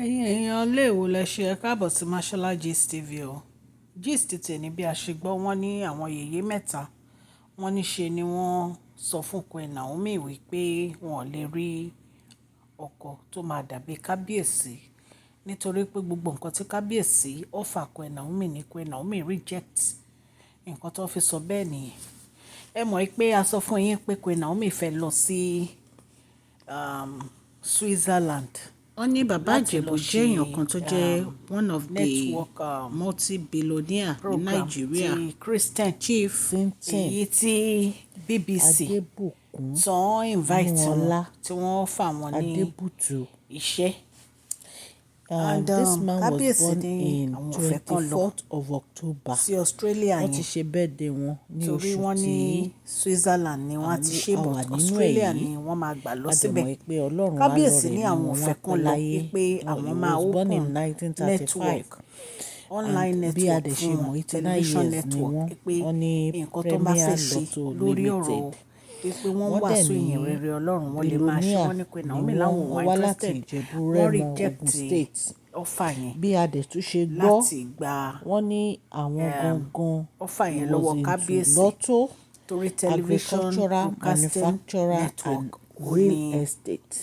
Ẹ̀yin èèyàn léèwò lẹ ṣe ẹ káàbọ̀ sí Mashola Gist TV o. Gist tèmi bí a ṣe gbọ́ wọ́n ní àwọn yèyé mẹ́ta wọ́n ní ṣe ni wọ́n sọ fún Queen Naomi wípé wọn ò lè rí ọkọ tó máa dàbí kábíyèsí nítorí pé gbogbo nǹkan tí kábíyèsí offer Queen Naomi ní Queen Naomi reject nǹkan tó fi sọ bẹ́ẹ̀ nìyẹn. Ẹ mọ̀ pé a sọ fún yín pé Queen Naomi fẹ́ lọ sí Switzerland wọ́n ní bàbá láti ìjẹ̀bú lọ jẹ́ ṣe èèyàn kan tó jẹ́ one of the network multi-billionaire ní program nàìjíríà. ti Christian Chief èyí tí BBC Adébùkún tán invite wọn Nùọlá tí wọ́n fà wọ́n ní Adébùtù. iṣẹ́. And This man was kábíyèsí born ní in àwọn ò fẹ́ kán lọ 24th of October. sí Australia wọ́n ti yẹn ṣe birthday wọn ní torí oṣù wọ́n ní tí Switzerland ni wọ́n ti ṣe a but wà nínú ẹ̀ Australia yìí. ni wọ́n máa gbà lọ a dẹ̀ síbẹ̀. mọ̀ pé ọlọ́run wá Kábíyèsí lọ́rẹ̀ ní ni àwọn ò wọ́n fẹ́ pẹ́ kán lọ láyé. pé àwọn máa He was born in open 1935 network online bí a network dẹ̀ ṣe fún mọ̀ wọn 89 television years ni network wọ́n. pé wọ́n ní nǹkan tó bá fẹ́ Premier ṣe Lotto lórí ọ̀rọ̀ Limited. pé wọ́n wọ́n dẹ̀ wàásù ní ìyìn rere Ọlọ́run wọ́n lè máa ṣe billionaire wọ́n ní Queen ni Naomi wọ́n. láwọn wọ́n wà wá láti interested Ìjẹ̀bú wọ́n Rẹ́mọ reject Ogun State. offer yẹn bí a dẹ̀ tún ṣe gbọ́ láti gba wọ́n ní àwọn gangan offer yẹn he lọ́wọ́ was into kábíyèsí lotto, torí television agricultural, broadcasting manufacturer and network ó real ní estate.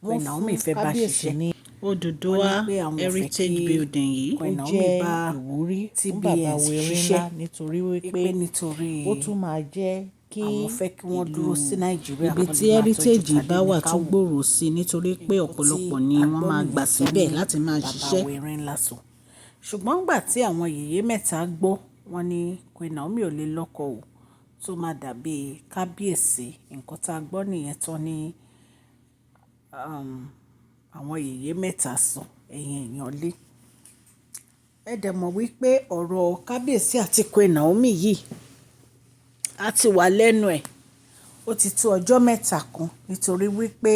Queen Naomi fẹ́ bá kábíyèsí ṣiṣẹ́. ní Odùduwà Wọ́n ní pé àwọn ò fẹ́ Heritage kí Building yìí ó Queen Naomi jẹ́ bá ìwúrí fún TBN bàbá wẹrẹ ńlá ṣiṣẹ́ nítorí wípé pé nítorí ó tún máa jẹ́ kí àwọn fẹ́ kí wọ́n dúró sí Nàìjíríà ibi kan tí lè máa tọ́jú heritage bá tàbí wà ní tún káwọ́. gbòòrò sí i nítorí pé ọ̀pọ̀lọpọ̀ ni wọ́n máa gbà síbẹ̀ láti máa ṣiṣẹ́. bàbá wẹ̀rẹ̀ ńlá sọ ṣùgbọ́n gbà tí àwọn yèyé mẹ́ta gbọ́ wọn ní Queen Naomi ò lè lọ́kọ o tó máa dàbí kábíyèsí nǹkan tá a gbọ́ nìyẹn tán ní àwọn yèyé mẹ́ta sọ ẹ̀yìn èèyàn lé. Ẹ dẹ̀ mọ̀ wípé ọ̀rọ̀ kábíyèsí àti Queen Naomi yìí á ti wà lẹ́nu ẹ̀ ó ti tó ọjọ́ mẹ́ta kan nítorí wípé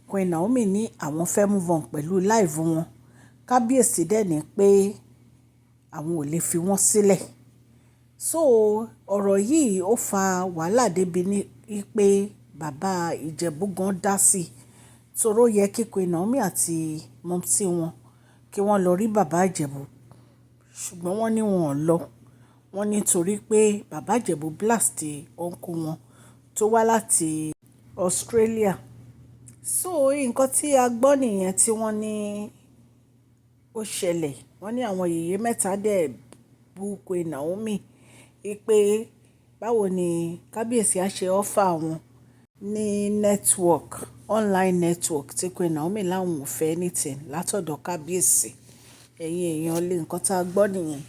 Queen Naomi ní àwọn fẹ́ move on pẹ̀lú live wọn kábíyèsí dẹ̀ ní pé àwọn ò lè fi wọ́n sílẹ̀. So ọ̀rọ̀ yìí ó fa wàhálà débi ní pé bàbá Ìjẹ̀bú gan dá sí i Soro yẹ kí Queen Naomi àti mọ́mísí wọn kí wọ́n lọ rí bàbá Ìjẹ̀bú ṣùgbọ́n wọ́n ní wọn ò lọ wọ́n nítorí pé bàbá Ìjẹ̀bú blast ọ̀nkù wọn tó wá láti Australia. So nǹkan tí a gbọ́ nìyẹn tí wọ́n ní ó ṣẹlẹ̀ wọ́n ní àwọn yèyé mẹ́ta dẹ̀ bú Queen Naomi pé báwo ni kábíyèsí á ṣe offer wọn ní network online network tí Queen Naomi láwọn ò fẹ́ anything látọ̀dọ̀ kábíyèsí ẹ̀yin èèyàn lé nǹkan tá a gbọ́ nìyẹn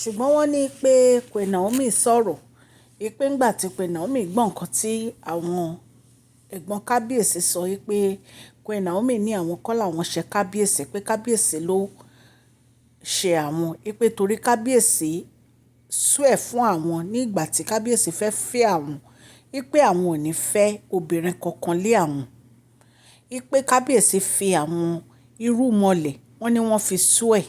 ṣùgbọ́n wọ́n ní pé Queen Naomi sọ̀rọ̀ pé ńgbà tí Queen Naomi gbọ́ nǹkan tí àwọn ẹ̀gbọ́n kábíyèsí sọ pé Queen Naomi ní àwọn kọ́ làwọn ṣe kábíyèsí pé kábíyèsí ló ṣe àwọn pé torí kábíyèsí swear fún àwọn ní ìgbà tí kábíyèsí fẹ́ fẹ́ àwọn pé àwọn ò ní fẹ́ obìnrin kankan lé àwọn pé kábíyèsí fi àwọn irú mọlẹ̀ wọ́n ní wọ́n fi swear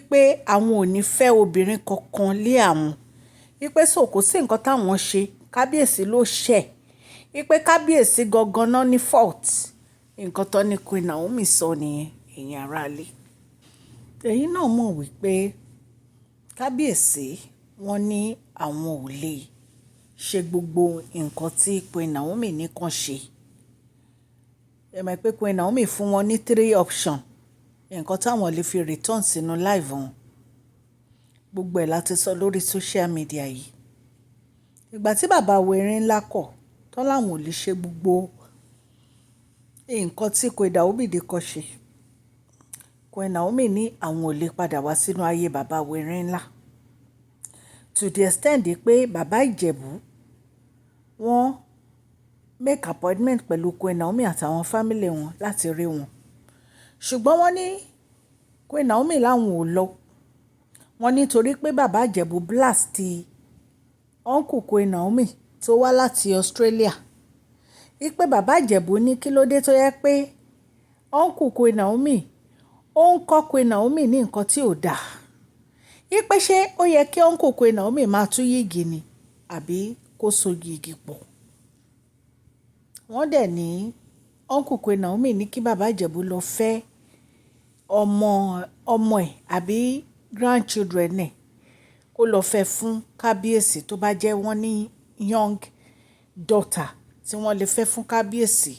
pé àwọn ò ní fẹ́ obìnrin kankan lé àwọn pé so kò sí nǹkan táwọn ṣe kábíyèsí ló ṣẹ̀ pé kábíyèsí gangan náà ní fault nǹkan tó ní Queen Naomi sọ nìyẹn èèyàn aráalé. Ẹ̀yin náà mọ̀ wípé kábíyèsí wọ́n ní àwọn ò lè ṣe gbogbo nǹkan tí Queen Naomi ní kàn ṣe. Ẹ mọ̀ pé Queen Naomi fún wọn ní 3 option nǹkan táwọn lè fi return sínú live wọn gbogbo ẹ̀ láti sọ lórí social media yìí. Ìgbà tí bàbá wẹ̀rẹ̀ ńlá kọ̀ tán láwọn ò lè ṣe gbogbo nǹkan tí Queen Naomi ní kàn ṣe Queen Naomi ní àwọn ò lè padà wá sínú ayé bàbá wẹ̀rẹ̀ ńlá to the extent pé bàbá Ìjẹ̀bú wọ́n make appointment pẹ̀lú Queen Naomi àtàwọn family wọn láti rí wọn ṣùgbọ́n wọ́n ní Queen Naomi láwọn ò lọ wọ́n nítorí pé bàbá Ìjẹ̀bú blast uncle Queen Naomi tó wá láti Australia pé bàbá Ìjẹ̀bú ní kí ló dé tó yẹ pé uncle Queen Naomi ó ń kọ́ Queen Naomi ní nǹkan tí ò dáa pé ṣé ó yẹ kí uncle Queen Naomi máa tú yìgì ni àbí kó so yìgì pọ̀. Wọ́n dẹ̀ ní uncle Queen Naomi ní kí bàbá Ìjẹ̀bú lọ fẹ́ ọmọ ọmọ ẹ̀ àbí grandchildren ẹ̀ kó lọ fẹ́ fún kábíyèsí tó bá jẹ́ wọ́n ní young daughter tí wọ́n lè fẹ́ fún kábíyèsí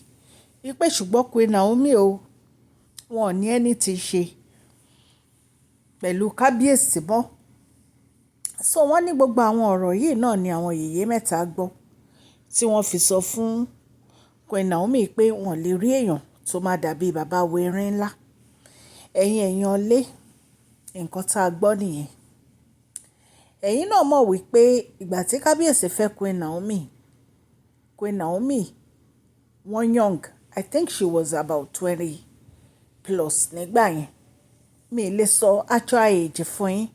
wípé ṣùgbọ́n Queen Naomi o wọn ò ní ẹni tí í ṣe pẹ̀lú kábíyèsí mọ́. So wọ́n ní gbogbo àwọn ọ̀rọ̀ yìí náà ni àwọn yèyé mẹ́ta gbọ́ tí wọ́n fi sọ fún Queen Naomi pé wọ́n lè rí èèyàn tó máa dàbí bàbá wẹ̀rin ńlá. Èèyàn lé nǹkan tá a gbọ́ nìyẹn. Ẹ̀yin náà mọ̀ wípé ìgbà tí kábíyèsí fẹ́ Queen Naomi wọ́n young, I think she was about 20 plus nígbà yẹn. Mi ì lè sọ actual age fún yín,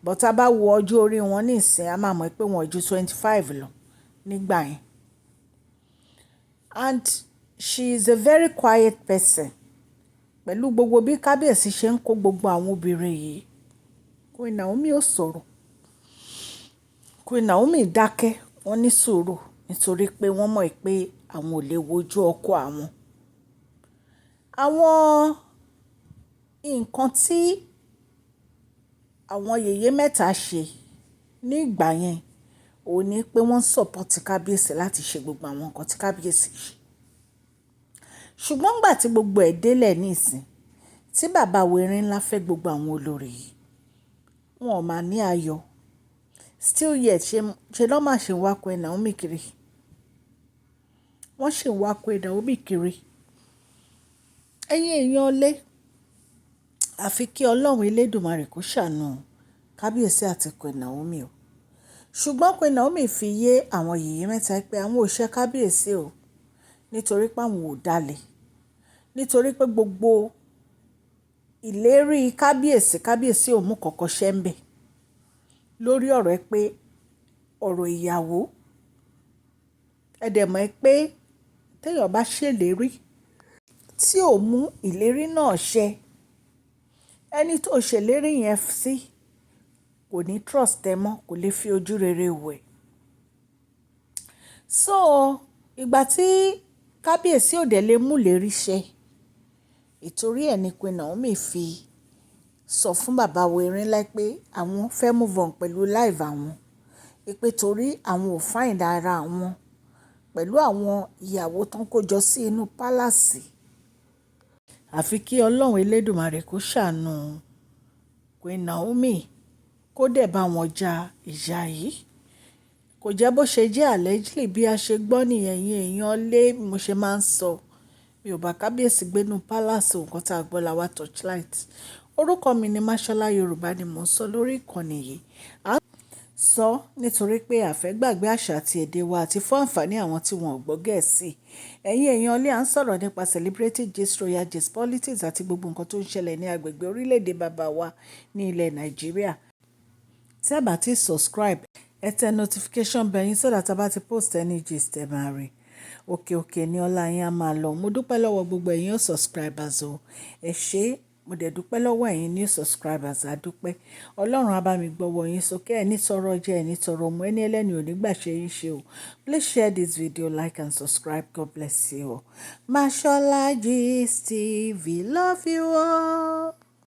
but tá a bá wo ọjọ́ orí wọn ní ìsìn a máa mọ̀ pé wọ́n ju 25 lọ nígbà yẹn. And she is a very quiet person. Pẹ̀lú gbogbo bí kábíyèsí ṣe ń kó gbogbo àwọn obìnrin yìí, Queen Naomi ò sọ̀rọ̀. Queen Naomi dákẹ́, wọ́n ní sùúrù nítorí pé wọ́n mọ̀ pé àwọn ò lè wojú ọkọ àwọn. Àwọn nǹkan tí àwọn yèyé mẹ́ta ṣe ní ìgbà yẹn ò ní pé wọ́n support kábíyèsí láti ṣe gbogbo àwọn nǹkan tí kábíyèsí ṣe. Ṣùgbọ́n nígbà tí gbogbo ẹ̀ délẹ̀ nísìn tí bàbá wẹ̀rin ńlá fẹ́ gbogbo àwọn olórí yìí, wọn ò máa ní ayọ̀. Still yet ṣe ló máa ṣe ń wá Queen Naomi kiri. Wọ́n ṣì ń wá Queen Naomi kiri. Èèyàn lé àfi kí Ọlọ́run Elédùmarè kó ṣàánú kábíyèsí àti Queen Naomi o. Ṣùgbọ́n Queen Naomi fi yé àwọn yèyé mẹ́ta pé àwọn ò ṣe kábíyèsí o nítorí pé àwọn ò dalẹ̀. Nítorí pé gbogbo ìlérí kábíyèsí ò mú kọ̀kọ̀ ṣẹ́ ń bẹ̀ lórí ọ̀rọ̀ ẹ pé ọ̀rọ̀ ìyàwó ẹ dẹ̀ mọ̀ pé téèyàn bá ṣèlérí tí ò mú ìlérí náà ṣẹ, ẹni tó ṣèlérí yẹn sí kò ní trust ẹ mọ́, kò lè fi ojú rere wò ẹ́. So ìgbà tí kábíyèsí ò dẹ̀ lè mú ìlérí ṣẹ, ìtorí ẹ̀ ni Queen Naomi fi sọ fún bàbá wẹ̀rin ńlá pé àwọn fẹ́ move on pẹ̀lú life àwọn, pé torí àwọn ò find ara àwọn pẹ̀lú àwọn ìyàwó tó ń kó jọ sí inú pálásì. Àfi kí Ọlọ́run Elédùmarè kó ṣàánú Queen Naomi kó dẹ̀ bá wọn ja ìjà yìí. Kò jẹ́ bó ṣe jẹ́ allegedly bí a ṣe gbọ́ nìyẹn. Èèyàn lé mo ṣe máa ń sọ mi ò bá kábíyèsí gbénú pálásì nǹkan tá a gbọ́ la wá torchlight. Orúkọ mi ni Máṣọ́lá Yorùbá ni mò ń sọ lórí ìkànnì yìí. Sọ nítorí pé a fẹ́ gbàgbé àṣà àti èdè wa àti fún àǹfààní àwọn tí wọn ò gbọ́ Gẹ̀ẹ́sì. Èèyàn ilé à ń sọ̀rọ̀ nípa celebrity gist, royal gist, politics àti gbogbo nǹkan tó ń ṣẹlẹ̀ ní agbègbè orílẹ̀-èdè bàbá wa ní ilẹ̀ Nàìjíríà. Tí ẹ bá ti subscribe, ẹ tẹ notification bell yín so that a bá ti post any gist ẹ máa rí. Òkè ni ọlá yín á máa lọ. Mo dúpẹ́ lọ́wọ́ gbogbo ẹ̀yin subscribers o. Ẹ ṣé, mo dẹ̀ dúpẹ́ lọ́wọ́ ẹ̀yin new subscribers. A dúpẹ́. Ọlọ́run á bá mi gbọ́wọ́ yín sókè. Ẹni tọrọ jẹ, ẹni tọrọ mu, ẹni ẹlẹ́ni ò ní gbà ṣe yín ṣe o. Please share this video, like and subscribe. God bless you all. Mashola Gist TV. Love you all.